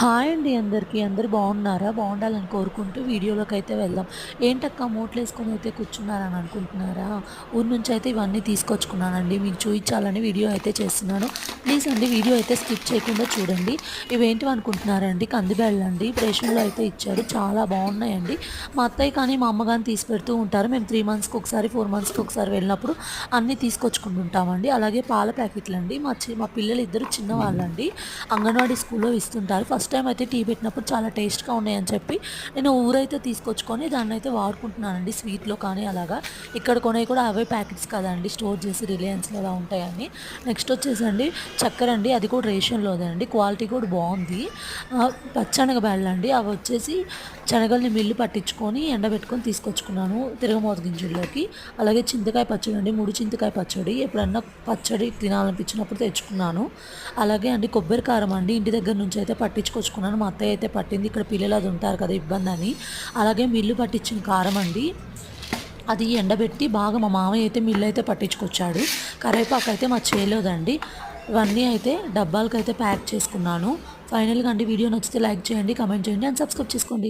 Hi అండి అందరికీ. అందరూ బాగున్నారా? బాగుండాలని కోరుకుంటూ వీడియోలోకైతే వెళ్దాం. ఏంటక్కా మూటలేసుకొని అయితే కూర్చున్నారని అనుకుంటున్నారా? ఊరు నుంచి అయితే ఇవన్నీ తీసుకొచ్చుకున్నానండి. మీకు చూయించాలని వీడియో అయితే చేస్తున్నాను. ప్లీజ్ అండి వీడియో అయితే స్కిప్ చేయకుండా చూడండి. ఇవేంటివి అనుకుంటున్నారండి? కందిబేళ్ళండి. రేషన్‌లో అయితే ఇచ్చారు. చాలా బాగున్నాయండి. మా అత్తయ్య కానీ, మా అమ్మ గాని తీసి పెడుతూ ఉంటారు. మేము 3 మంత్స్‌కి ఒకసారి, 4 మంత్స్‌కి ఒకసారి వెళ్ళినప్పుడు అన్నీ తీసుకొచ్చుకుంటుంటామండి. అలాగే పాల ప్యాకెట్లండి. మా పిల్లలు ఇద్దరు చిన్నవాళ్ళండి. అంగన్వాడీ స్కూల్‌లో ఇస్తుంటారు. ఫస్ట్ టైమ్ అయితే టీ పెట్టినప్పుడు చాలా టేస్ట్‌గా ఉన్నాయని చెప్పి నేను ఊరైతే తీసుకొచ్చుకొని దాన్నైతే వాడుకుంటున్నానండి స్వీట్‌లో కానీ అలాగా. ఇక్కడ కొనేవి కూడా అవే ప్యాకెట్స్ కదండీ స్టోర్ చేసి రిలయన్స్‌లో అలా ఉంటాయని. నెక్స్ట్ వచ్చేసండి చక్కెరండి. అది కూడా రేషన్‌లోదే అండి. క్వాలిటీ కూడా బావుంది. పచ్చనగ బెల్లండి. అవి వచ్చేసి శనగల్ని మిల్లు పట్టించుకొని ఎండబెట్టుకొని తీసుకొచ్చుకున్నాను తిరగమోతు గింజల్లోకి. అలాగే చింతకాయ పచ్చడి అండి. ముడి చింతకాయ పచ్చడి. ఎప్పుడన్నా పచ్చడి తినాలనిపించినప్పుడు తెచ్చుకున్నాను. అలాగే అండి కొబ్బరి కారం అండి. ఇంటి దగ్గర నుంచి అయితే పట్టించుకొచ్చుకున్నాను. మా అత్తయ్య అయితే పట్టింది. ఇక్కడ పిల్లలు అది ఉంటారు కదా ఇబ్బందని. అలాగే మిల్లు పట్టించిన కారం అండి. అది ఎండబెట్టి బాగా మా మామయ్య అయితే మిల్లు అయితే పట్టించుకొచ్చాడు. కరివేపాకు అయితే మా చేలోదండి. ఇవన్నీ అయితే డబ్బాలకైతే ప్యాక్ చేసుకున్నాను. ఫైనల్‌గా అండి వీడియో నచ్చితే లైక్ చేయండి, కామెంట్ చేయండి అండ్ సబ్స్క్రైబ్ చేసుకోండి.